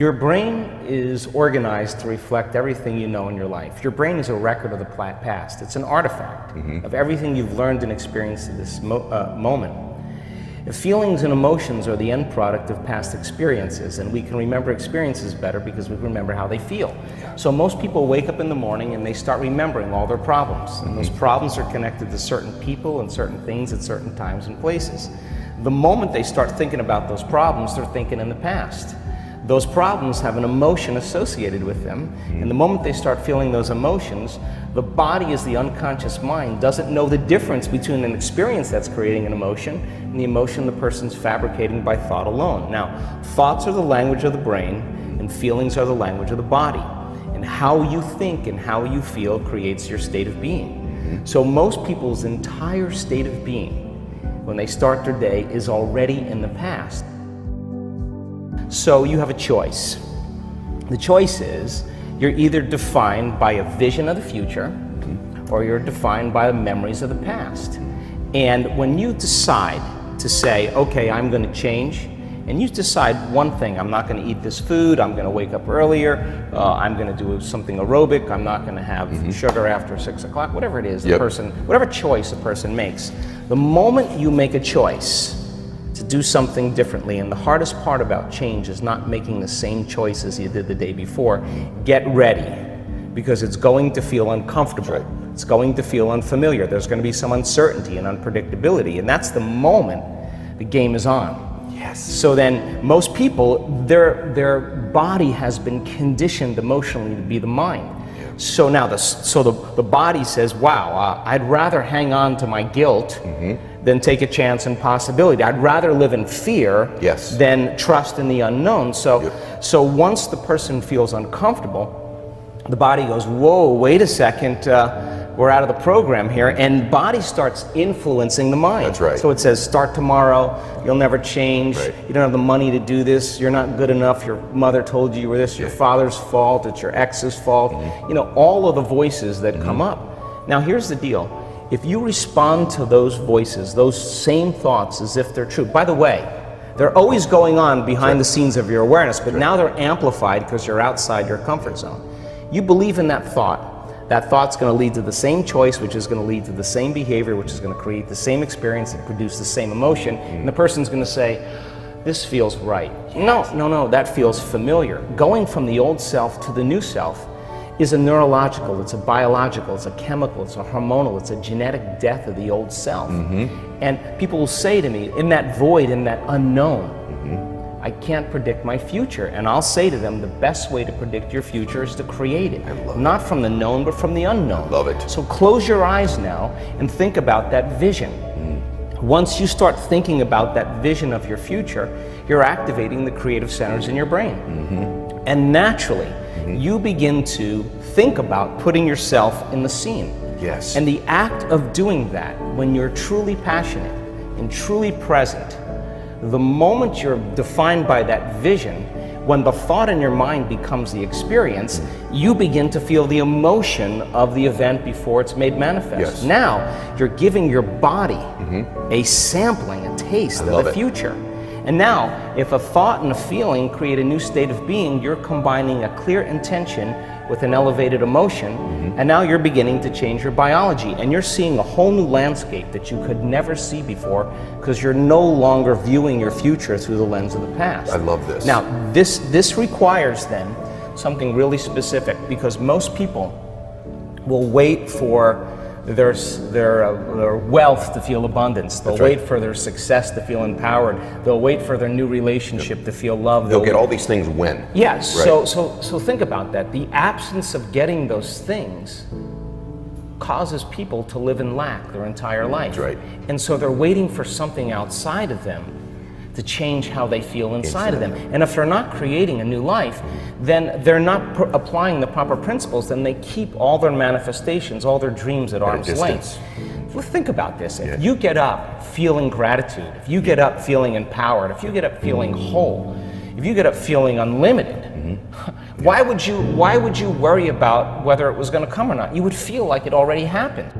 Your brain is organized to reflect everything you know in your life. Your brain is a record of the past. It's an artifact of everything you've learned and experienced at this moment. The feelings and emotions are the end product of past experiences, and we can remember experiences better because we remember how they feel. So most people wake up in the morning and they start remembering all their problems, and those problems are connected to certain people and certain things at certain times and places. The moment they start thinking about those problems, they're thinking in the past. Those problems have an emotion associated with them, and the moment they start feeling those emotions, the body, as the unconscious mind, doesn't know the difference between an experience that's creating an emotion and the emotion the person's fabricating by thought alone. Now, thoughts are the language of the brain, and feelings are the language of the body. And how you think and how you feel creates your state of being. So most people's entire state of being, when they start their day, is already in the past. So you have a choice. The choice is you're either defined by a vision of the future or you're defined by the memories of the past. And when you decide to say, okay, I'm going to change, and you decide one thing, I'm not going to eat this food, I'm going to wake up earlier, I'm going to do something aerobic, I'm not going to have sugar after 6 o'clock, whatever it is, the person, whatever choice a person makes. The moment you make a choice to do something differently, and the hardest part about change is not making the same choice as you did the day before, get ready, because it's going to feel uncomfortable. It's going to feel unfamiliar. There's going to be some uncertainty and unpredictability, and that's the moment the game is on. Yes. So then most people, their body has been conditioned emotionally to be the mind. So now the body says, wow, I'd rather hang on to my guilt than take a chance and possibility. I'd rather live in fear than trust in the unknown. So once the person feels uncomfortable, the body goes, whoa, wait a second, we're out of the program here, and body starts influencing the mind. That's right. So it says, start tomorrow, you'll never change, you don't have the money to do this, you're not good enough, your mother told you were this, your father's fault, it's your ex's fault, you know, all of the voices that come up. Now here's the deal, if you respond to those voices, those same thoughts as if they're true, by the way, they're always going on behind the scenes of your awareness, but now they're amplified because you're outside your comfort zone. You believe in that thought's going to lead to the same choice, which is going to lead to the same behavior, which is going to create the same experience and produce the same emotion, and the person's going to say, this feels right. No, that feels familiar. Going from the old self to the new self is a neurological, it's a biological, it's a chemical, it's a hormonal, it's a genetic death of the old self. And people will say to me, in that void, in that unknown, I can't predict my future. And I'll say to them, the best way to predict your future is to create it. Not from the known, but from the unknown. I love it. So close your eyes now and think about that vision. Once you start thinking about that vision of your future, you're activating the creative centers in your brain. And naturally, you begin to think about putting yourself in the scene. Yes. And the act of doing that, when you're truly passionate and truly present, the moment you're defined by that vision, when the thought in your mind becomes the experience, you begin to feel the emotion of the event before it's made manifest. Now, you're giving your body a sampling, a taste of the future. And now, if a thought and a feeling create a new state of being, you're combining a clear intention with an elevated emotion, and now you're beginning to change your biology, and you're seeing a whole new landscape that you could never see before because you're no longer viewing your future through the lens of the past. I love this. Now, this requires then something really specific, because most people will wait for their wealth to feel abundance. They'll wait for their success to feel empowered. They'll wait for their new relationship to feel loved. They'll get all these things when. Yes. So think about that. The absence of getting those things causes people to live in lack their entire life. That's right. And so they're waiting for something outside of them to change how they feel inside of them. And if they're not creating a new life, then they're not applying the proper principles, then they keep all their manifestations, all their dreams at arm's length. Well, think about this. If you get up feeling gratitude, if you get up feeling empowered, if you get up feeling whole, if you get up feeling unlimited, why would you worry about whether it was going to come or not? You would feel like it already happened.